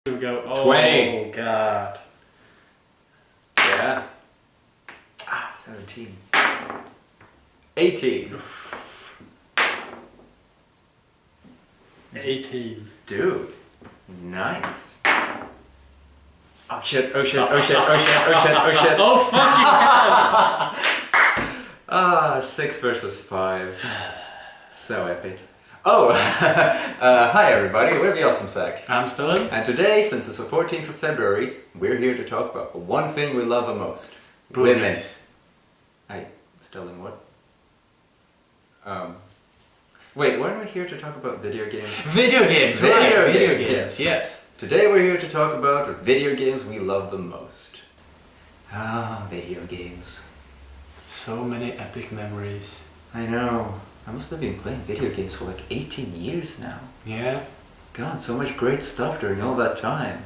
We go. Oh, 20. God. Yeah. 17. 18. 18. Dude. Nice. Oh shit, oh shit, oh shit, oh shit, oh shit, oh shit. Oh fucking 6 versus 5. So epic. Oh, hi everybody, we're the Awesome Sack. I'm Stellan. And today, since it's the 14th of February, we're here to talk about the one thing we love the most. Reminisce. Hi, Stellan, what? Wait, weren't we here to talk about video games? Video games, Video right? games, Video games, yes. yes. Today we're here to talk about the video games we love the most. Video games. So many epic memories. I know. I must have been playing video games for like 18 years now. Yeah? God, so much great stuff during all that time.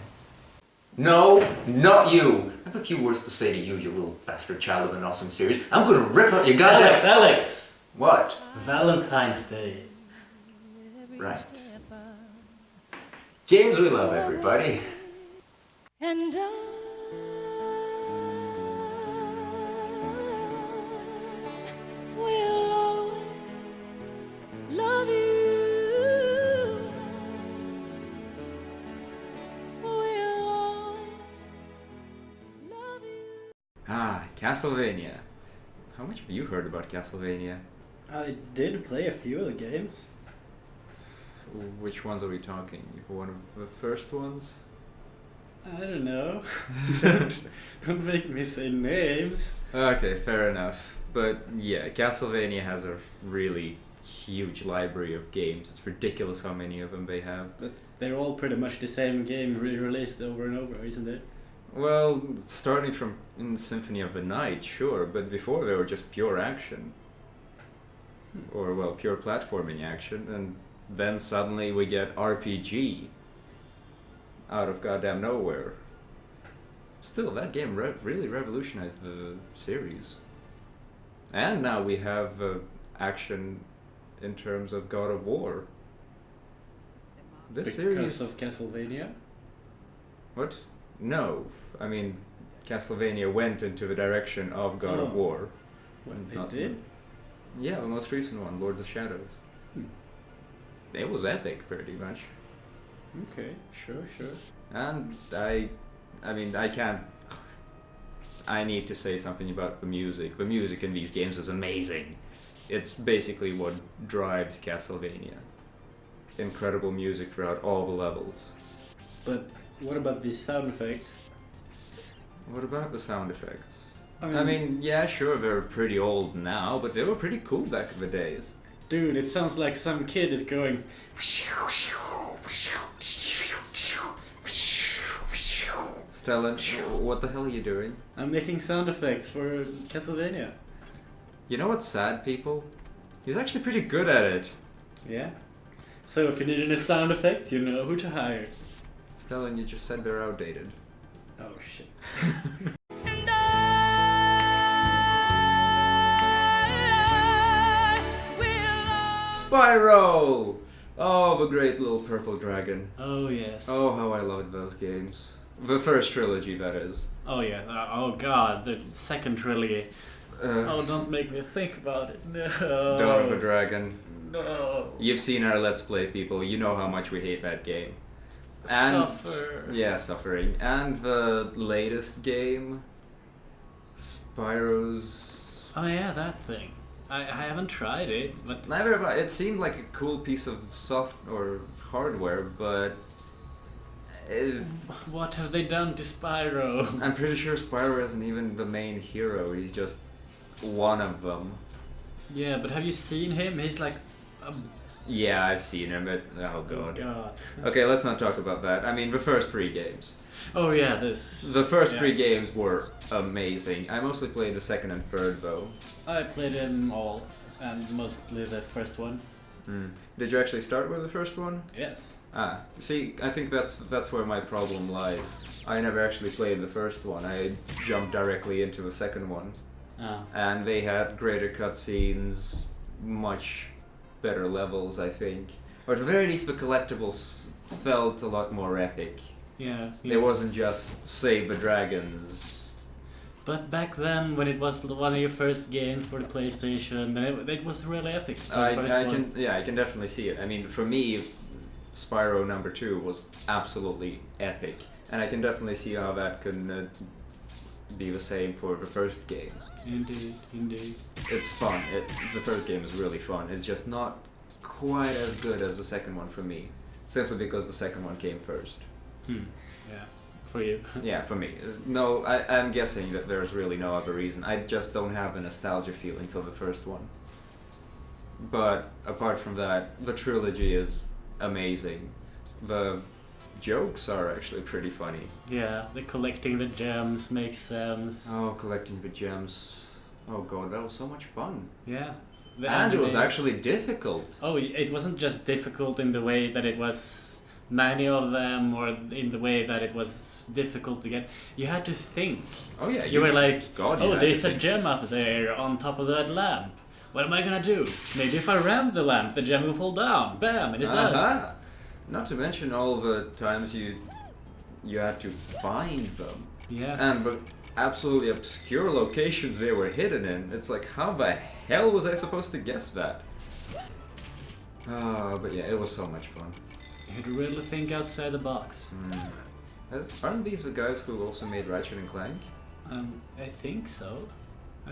No, not you! I have a few words to say to you, you little bastard child of an awesome series. I'm gonna rip out your goddamn... Alex! What? Valentine's Day. Right. Games we love, everybody. And I will always love you. Will always love you. Castlevania. How much have you heard about Castlevania? I did play a few of the games. Which ones are we talking? One of the first ones? I don't know. Don't make me say names. Okay, fair enough. But yeah, Castlevania has a really huge library of games. It's ridiculous how many of them they have. But they're all pretty much the same game re-released over and over, isn't it? Well, starting from in Symphony of the Night, sure, but before they were just pure action. Or, well, pure platforming action, and then suddenly we get RPG out of goddamn nowhere. Still, that game really revolutionized the series. And now we have action in terms of God of War. This Because series... of Castlevania? What? No. I mean, Castlevania went into the direction of God of War. Well, Not- it did? Yeah, the most recent one, Lords of Shadows. It was epic, pretty much. Okay, sure. And I need to say something about the music. The music in these games is amazing. It's basically what drives Castlevania. Incredible music throughout all the levels. But what about these sound effects? What about the sound effects? I I mean, yeah, sure, they're pretty old now, but they were pretty cool back in the days. dude, it sounds like some kid is going... Stellan, what the hell are you doing? I'm making sound effects for Castlevania. You know what's sad, people? He's actually pretty good at it. Yeah? So if you need any sound effects, you know who to hire. Stellan, you just said they're outdated. Oh shit. And I will Spyro! Oh, the great little purple dragon. Oh, yes. Oh, how I loved those games. The first trilogy, that is. Oh, yeah. Oh, God. The second trilogy. Oh, don't make me think about it. No. Dawn of the Dragon. No. You've seen our Let's Play, people. You know how much we hate that game. And Suffer. yeah, suffering. And the latest game, Spyro's... Oh, yeah, that thing. I haven't tried it, but... Neither have I. It seemed like a cool piece of soft or hardware, but... What have they done to Spyro? I'm pretty sure Spyro isn't even the main hero. He's just one of them. Yeah, but have you seen him? He's like... Yeah, I've seen him. Oh god. God. Okay, let's not talk about that. I mean, the first 3 games. Oh, yeah, this... The first yeah. 3 games were amazing. I mostly played the second and third, though. I played them all, and mostly the first one. Did you actually start with the first one? Yes. See, I think that's where my problem lies. I never actually played the first one. I jumped directly into the second one. And they had greater cutscenes, much better levels, I think. Or at the very least, the collectibles felt a lot more epic. Yeah. It wasn't just save the dragons. But back then, when it was one of your first games for the PlayStation, it was really epic. The I first one. can definitely see it. I mean, for me, Spyro number 2 was absolutely epic, and I can definitely see how that can be the same for the first game. Indeed, indeed. It's fun. The first game is really fun. It's just not quite as good as the second one for me, simply because the second one came first. Yeah, for you. Yeah, for me. No, I'm guessing that there's really no other reason. I just don't have a nostalgia feeling for the first one. But apart from that, the trilogy is amazing. The jokes are actually pretty funny. Yeah, the collecting the gems makes sense. Oh, collecting the gems. Oh god, that was so much fun. Yeah. And it was actually difficult. Oh, it wasn't just difficult in the way that it was many of them, or in the way that it was difficult to get. You had to think. Oh yeah, You were like, God, you oh, had to there's a think. gem up there on top of that lamp. What am I gonna do? Maybe if I ram the lamp, the gem will fall down. Bam, and it does. Uh-huh. Not to mention all the times you had to find them. Yeah. And the absolutely obscure locations they were hidden in. It's like, how the hell was I supposed to guess that? But yeah, it was so much fun. You had to really think outside the box. Aren't these the guys who also made Ratchet and Clank? I think so.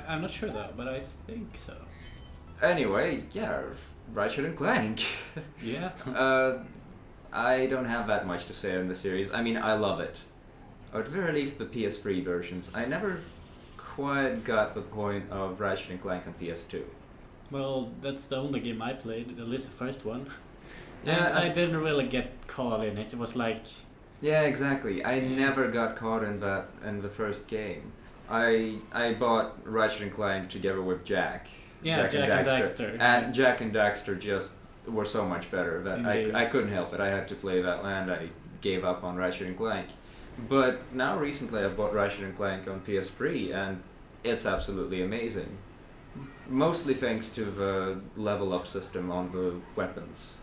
I'm not sure though, but I think so. Anyway, yeah, Ratchet and Clank. Yeah. I don't have that much to say on the series. I mean, I love it. Or at the very least, the PS3 versions. I never quite got the point of Ratchet and Clank on PS2. Well, that's the only game I played, at least the first one. Yeah, And I didn't really get caught in it. It was like, Yeah, exactly. I never got caught in the first game. I bought Ratchet and Clank together with Jack. Yeah, Jack and Daxter. And Jack and Daxter just were so much better that Indeed. I couldn't help it. I had to play that, and I gave up on Ratchet and Clank. But now recently I bought Ratchet and Clank on PS3, and it's absolutely amazing. Mostly thanks to the level up system on the weapons.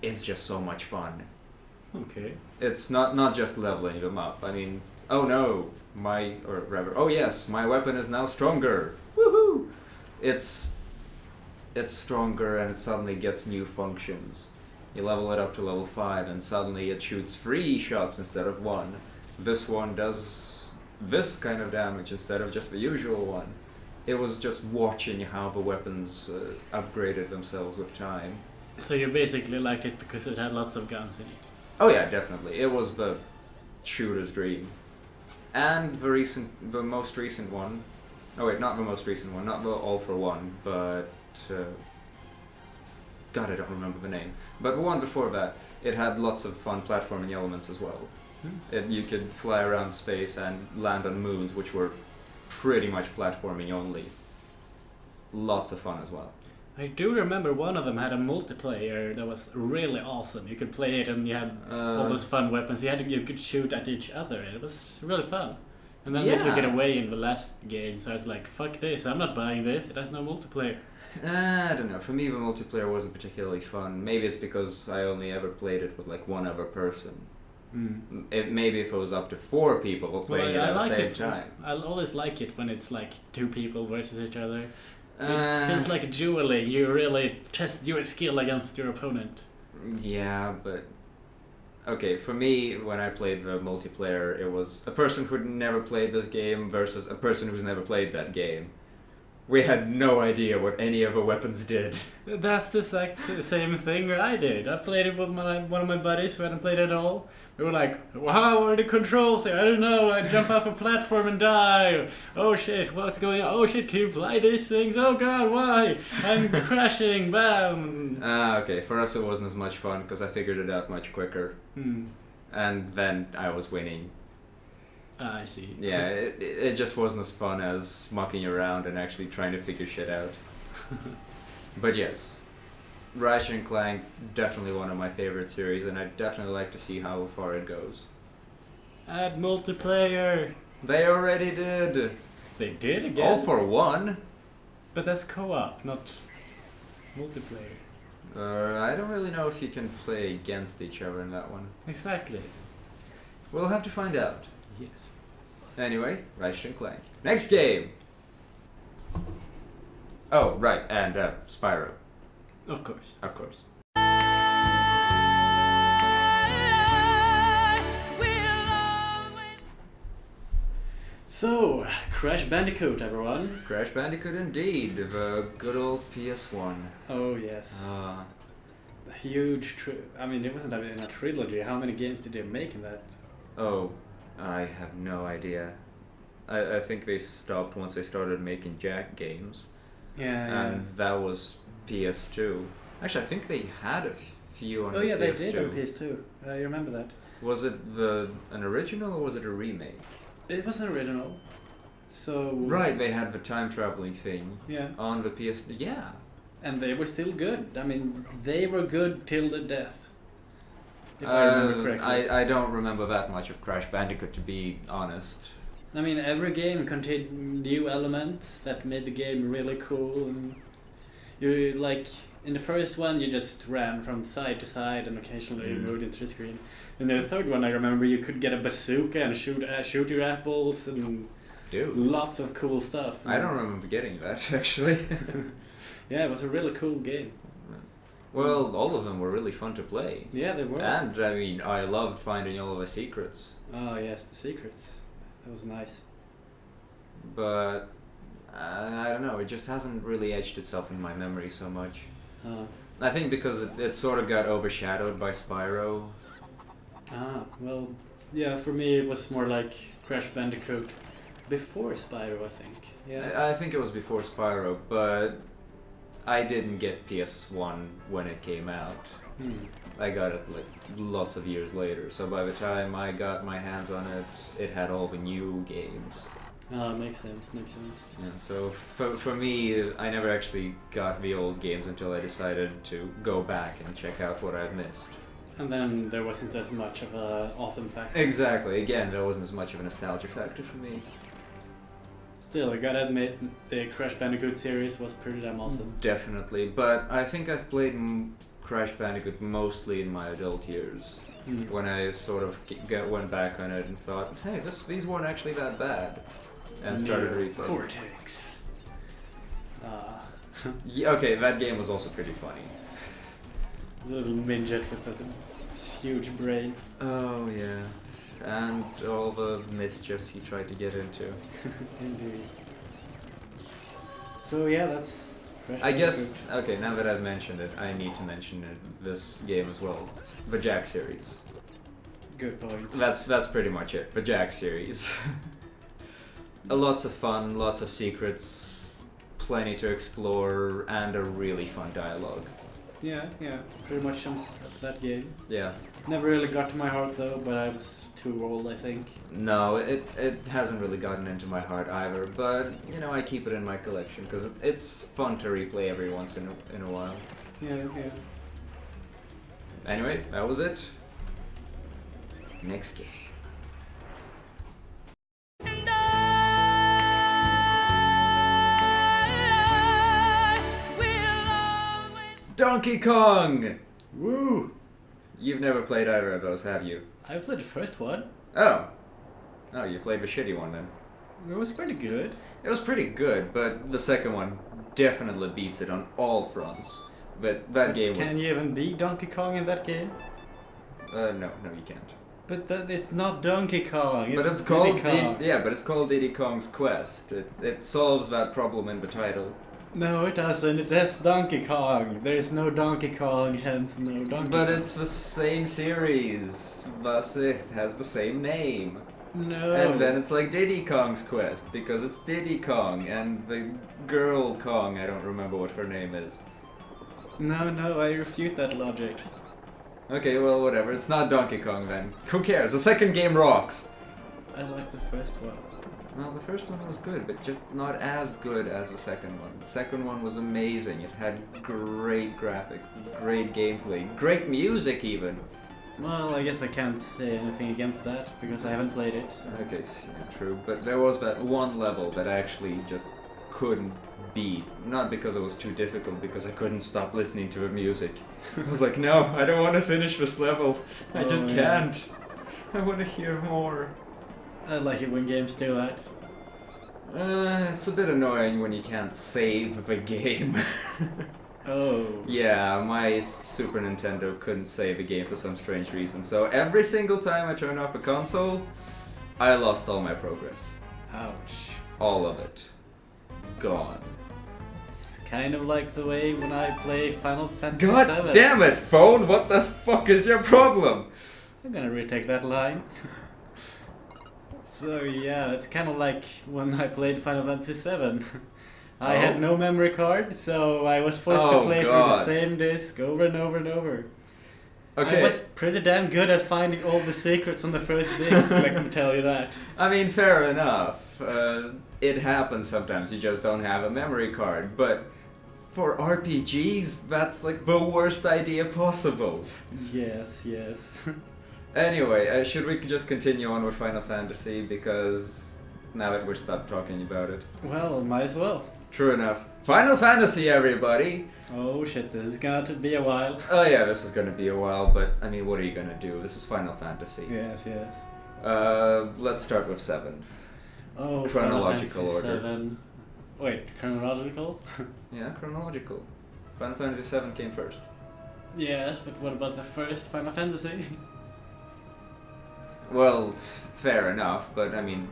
It's just so much fun. okay. It's not just leveling them up. I mean, oh no, oh yes, my weapon is now stronger. Woohoo! It's stronger, and it suddenly gets new functions. You level it up to level 5, and suddenly it shoots 3 shots instead of 1. This one does this kind of damage instead of just the usual one. It was just watching how the weapons upgraded themselves with time. So you basically liked it because it had lots of guns in it. Oh yeah, definitely. It was the shooter's dream. And the most recent one. Oh wait, not the most recent one, not the All for One, but God, I don't remember the name. But the one before that, it had lots of fun platforming elements as well. You could fly around space and land on moons, which were pretty much platforming only. Lots of fun as well. I do remember one of them had a multiplayer that was really awesome. You could play it and you had all those fun weapons. You could shoot at each other. It was really fun. And then they took it Yeah. away in the last game, so I was like, fuck this, I'm not buying this, it has no multiplayer. I don't know. For me, the multiplayer wasn't particularly fun. Maybe it's because I only ever played it with like one other person. Maybe if it was up to 4 people playing it at the same time. I always like it when it's like 2 people versus each other. It feels like dueling. You really test your skill against your opponent. Yeah, but okay, for me, when I played the multiplayer, it was a person who'd never played this game versus a person who's never played that game. We had no idea what any of the weapons did. That's the exact same thing I did. I played it with one of my buddies who hadn't played it at all. We were like, wow, what are the controls here? I don't know, I jump off a platform and die. Oh shit, what's going on? Oh shit, can you fly these things? Oh god, why? I'm crashing, bam. Okay, for us it wasn't as much fun because I figured it out much quicker. And then I was winning. I see. Yeah, it just wasn't as fun as mucking around and actually trying to figure shit out. But yes, Ratchet and Clank, definitely one of my favorite series, and I'd definitely like to see how far it goes. Add multiplayer. They already did! They did again. All for One? But that's co-op, not multiplayer. I don't really know if you can play against each other in that one. Exactly. We'll have to find out. Yes. Anyway, Ratchet and Clank. Next game! Oh, right, and Spyro, Of course. of course. So, Crash Bandicoot, everyone. Crash Bandicoot indeed, the good old PS1. Oh yes. Ah, A huge. I mean, it wasn't even a trilogy. How many games did they make in that? oh, I have no idea. I think they stopped once they started making Jack games. Yeah. And that was PS2. Actually, I think they had a few on Oh the yeah, PS2. they did on PS2. I remember that. Was it an original or was it a remake? It was an original. So. Right, they had the time traveling thing Yeah. on the PS. Yeah. And they were still good. I mean, they were good till the death. If I remember correctly. I don't remember that much of Crash Bandicoot, to be honest. I mean, every game contained new elements that made the game really cool. And you like in the first one, you just ran from side to side, and occasionally you moved into the screen. In the third one, I remember you could get a bazooka and shoot your apples and Dude. lots of cool stuff. I don't remember getting that, actually. Yeah, it was a really cool game. Well, all of them were really fun to play. Yeah, they were. And, I mean, I loved finding all of the secrets. Oh yes, the secrets. That was nice. But, I don't know, it just hasn't really etched itself in my memory so much. I think because it sort of got overshadowed by Spyro. Well, yeah, for me it was more like Crash Bandicoot before Spyro, I think. Yeah. I think it was before Spyro, but I didn't get PS1 when it came out. I got it like lots of years later, so by the time I got my hands on it, it had all the new games. Makes sense, makes sense. Yeah, so for me, I never actually got the old games until I decided to go back and check out what I'd missed. And then there wasn't as much of a awesome factor. Exactly, again, there wasn't as much of a nostalgia factor for me. Still, I gotta admit, the Crash Bandicoot series was pretty damn awesome. Definitely, but I think I've played Crash Bandicoot mostly in my adult years. When I sort of went back on it and thought, hey, these weren't actually that bad. And started replaying. Cortex. Yeah, okay, that game was also pretty funny. Little midget with a huge brain. Oh, yeah. And all the mischiefs he tried to get into. Indeed. So yeah, that's Crash I guess, Bandicoot. okay, now that I've mentioned it, I need to mention this game as well. The Jack series. Good point. That's pretty much it. The Jack series. Lots of fun, lots of secrets, plenty to explore, and a really fun dialogue. Yeah, pretty much sums up that game. Yeah. Never really got to my heart though, but I was too old, I think. No, it hasn't really gotten into my heart either, but, you know, I keep it in my collection, because it's fun to replay every once in a while. Yeah. Anyway, that was it. Next game. Donkey Kong! Woo! You've never played either of those, have you? I played the first one. Oh, you played the shitty one then. It was pretty good. It was pretty good, but the second one definitely beats it on all fronts. But that game was... Can you even beat Donkey Kong in that game? No, you can't. But it's not Donkey Kong. But it's Diddy called Kong. but it's called Diddy Kong's Quest. It solves that problem in the title. No, it doesn't. It has Donkey Kong. There's no Donkey Kong, hence no Donkey But Kong. it's the same series. Thus it has the same name. No. And then it's like Diddy Kong's Quest, because it's Diddy Kong, and the girl Kong, I don't remember what her name is. No, I refute that logic. Okay, well, whatever. It's not Donkey Kong then. Who cares? The second game rocks! I like the first one. Well, the first one was good, but just not as good as the second one. The second one was amazing. It had great graphics, great gameplay, great music even. Well, I guess I can't say anything against that, because I haven't played it. So. Okay, yeah, true. But there was that one level that I actually just couldn't beat. Not because it was too difficult, because I couldn't stop listening to the music. I was like, no, I don't want to finish this level. I just Oh, yeah. can't. I want to hear more. I like it when games do that. It's a bit annoying when you can't save the game. Oh. Yeah, my Super Nintendo couldn't save a game for some strange reason, so every single time I turned off a console, I lost all my progress. Ouch. All of it. Gone. It's kind of like the way when I play Final Fantasy God VII. damn it, phone! What the fuck is your problem? I'm gonna retake that line. So yeah, it's kind of like when I played Final Fantasy VII. I Oh. had no memory card, so I was forced to Oh, play through God. the same disc over and over and over. Okay. I was pretty damn good at finding all the secrets on the first disc, let me tell you that. I mean, fair enough. It happens sometimes, you just don't have a memory card, but for RPGs, that's like the worst idea possible. Yes, yes. Anyway, should we just continue on with Final Fantasy, because now that we're stopped talking about it. Well, might as well. True enough. Final Fantasy, everybody! Oh shit, this is gonna to be a while. Oh yeah, this is gonna be a while, but I mean, what are you gonna do? This is Final Fantasy. Yes, yes. Let's start with 7. Oh, Chronological Final Fantasy order. 7. Wait, chronological? Yeah, chronological. Final Fantasy 7 came first. Yes, but what about the first Final Fantasy? Well, fair enough, but I mean,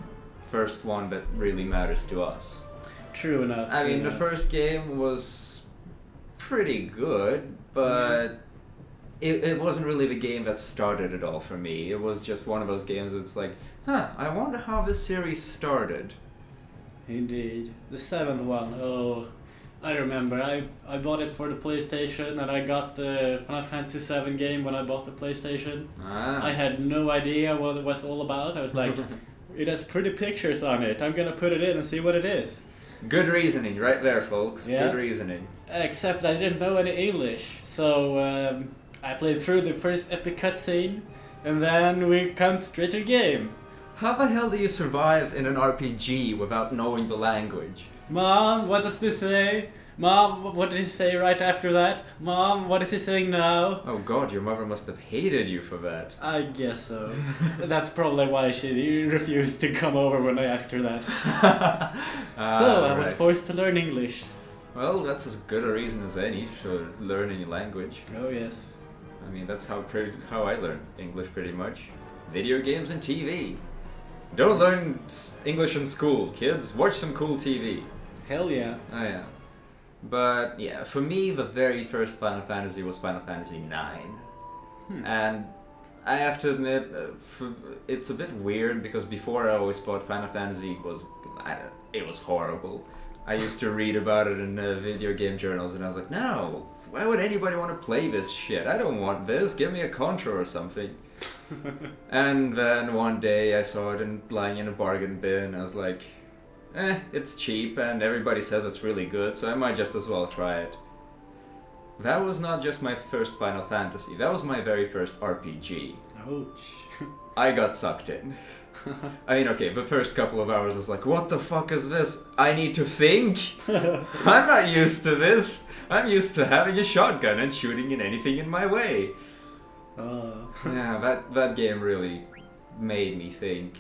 first one that really matters to us. True enough. I true mean, the enough. first game was pretty good, but it wasn't really the game that started it all for me. It was just one of those games that's like, I wonder how this series started. Indeed. The 7th one, oh, I remember. I bought it for the PlayStation and I got the Final Fantasy 7 game when I bought the PlayStation. I had no idea what it was all about. I was like, it has pretty pictures on it. I'm gonna put it in and see what it is. Good reasoning, right there, folks. Yeah. Good reasoning. Except I didn't know any English, so I played through the first epic cutscene, and then we come straight to the game. How the hell do you survive in an RPG without knowing the language? Mom, what does this say? Mom, what did he say right after that? Mom, what is he saying now? Oh god, your mother must have hated you for that. I guess so. That's probably why she refused to come over when I asked her that. So I was right. forced to learn English. Well, that's as good a reason as any for learning a language. Oh yes. I mean, that's how I learned English pretty much. Video games and TV. Don't learn English in school, kids. Watch some cool TV. Hell yeah. Oh yeah. But yeah, for me, the very first Final Fantasy was Final Fantasy IX. And I have to admit, it's a bit weird because before I always thought Final Fantasy was, it was horrible. I used to read about it in video game journals and I was like, no, why would anybody want to play this shit? I don't want this, give me a Contra or something. And then one day I saw it lying in a bargain bin. I was like, it's cheap and everybody says it's really good, so I might just as well try it. That was not just my first Final Fantasy, that was my very first RPG. Ouch. I got sucked in. I mean, okay, the first couple of hours I was like, what the fuck is this? I need to think? I'm not used to this. I'm used to having a shotgun and shooting in anything in my way. Yeah, that game really made me think.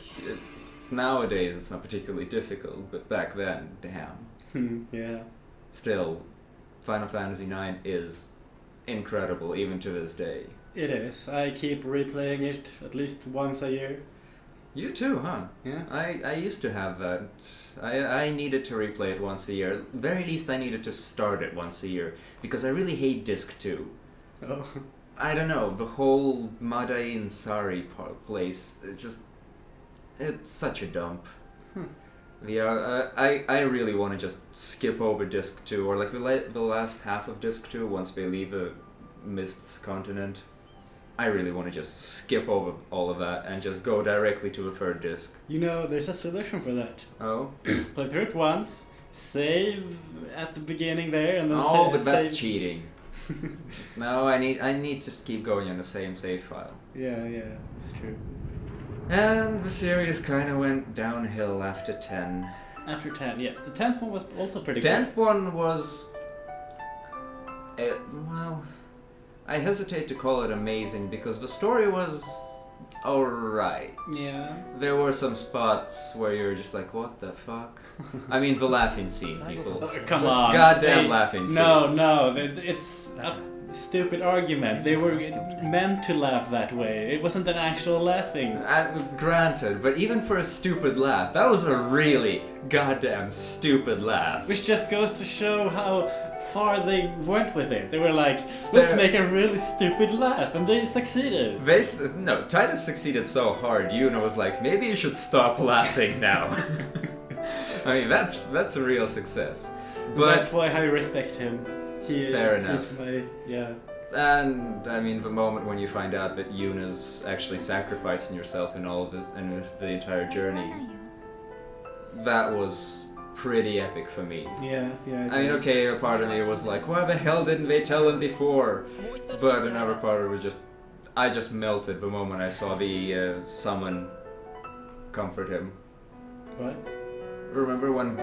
Nowadays it's not particularly difficult, but back then, damn. Yeah. Still, Final Fantasy IX is incredible, even to this day. It is. I keep replaying it at least once a year. You too, huh? Yeah. I used to have that. I needed to replay it once a year. Very least I needed to start it once a year, because I really hate Disc 2. Oh. I don't know, the whole Madain Sari place, it's such a dump. Yeah, I really want to just skip over Disc 2, or like the last half of Disc 2 once they leave the Mist continent. I really want to just skip over all of that and just go directly to the third disc. You know, there's a solution for that. Oh? Play through it once, save at the beginning there, and then Oh, but that's save. cheating. No, I need to keep going on the same save file. Yeah, that's true. And the series kind of went downhill after 10. After 10, yes. The 10th one was also pretty good. 10th one was... well... I hesitate to call it amazing because the story was alright. Yeah. There were some spots where you're just like, what the fuck? I mean, the laughing scene, people. Come on. Goddamn laughing scene. No, it's a stupid argument. They were meant to laugh that way. It wasn't an actual laughing. Granted, but even for a stupid laugh, that was a really goddamn stupid laugh. Which just goes to show how far they went with it. They were like, let's make a really stupid laugh, and they succeeded. No, Titus succeeded so hard, Yuna was like, maybe you should stop laughing now. I mean, that's a real success. But that's why I respect him. Fair enough. He's my, yeah. And I mean, the moment when you find out that Yuna's actually sacrificing yourself in all of this, in the entire journey, that was pretty epic for me. Yeah. I mean, okay, a part of me was like, why the hell didn't they tell him before? But another part of it was just, I just melted the moment I saw the summon comfort him. What? Remember when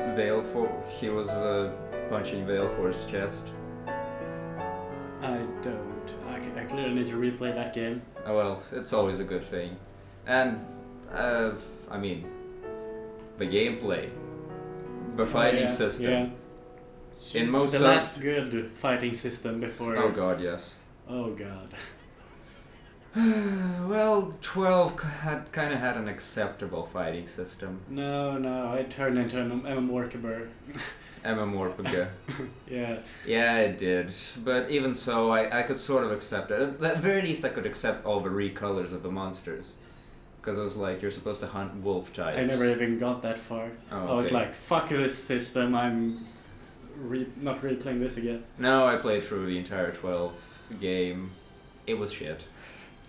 he was punching Valefor's chest? I don't. I clearly need to replay that game. Oh well, it's always a good thing. And, I mean, the gameplay. The fighting system. Yeah. In most the of... last good fighting system before. Oh god, yes. Oh god. Well, 12 kind of had an acceptable fighting system. No, I turned into an MMORPG. MMORPG. Yeah. Yeah, it did. But even so, I could sort of accept it. At the very least, I could accept all the recolors of the monsters. Because I was like, you're supposed to hunt wolf types. I never even got that far. Oh, okay. I was like, fuck this system, I'm not replaying this again. No, I played through the entire 12 game. It was shit.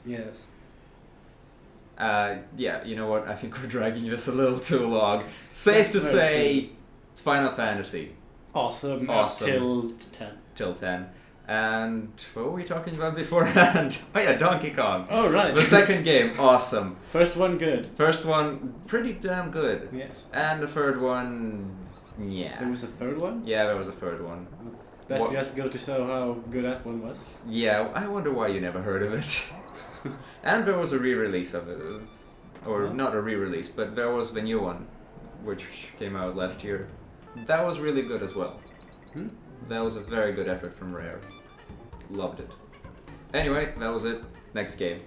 Yes. Yeah, you know what? I think we're dragging this a little too long. Safe to That's very say, Final Fantasy. Awesome. Awesome. Till 10. Till 10. And what were we talking about beforehand? Oh yeah, Donkey Kong. Oh, right. The second game, awesome. First one, good. First one, pretty damn good. Yes. And the third one, yeah. There was a third one? Yeah, there was a third one. That What- just go to show how good that one was. Yeah, I wonder why you never heard of it. And there was a re-release of it. Or not a re-release, but there was the new one, which came out last year. That was really good as well. Hmm? That was a very good effort from Rare. Loved it. Anyway, that was it. Next game.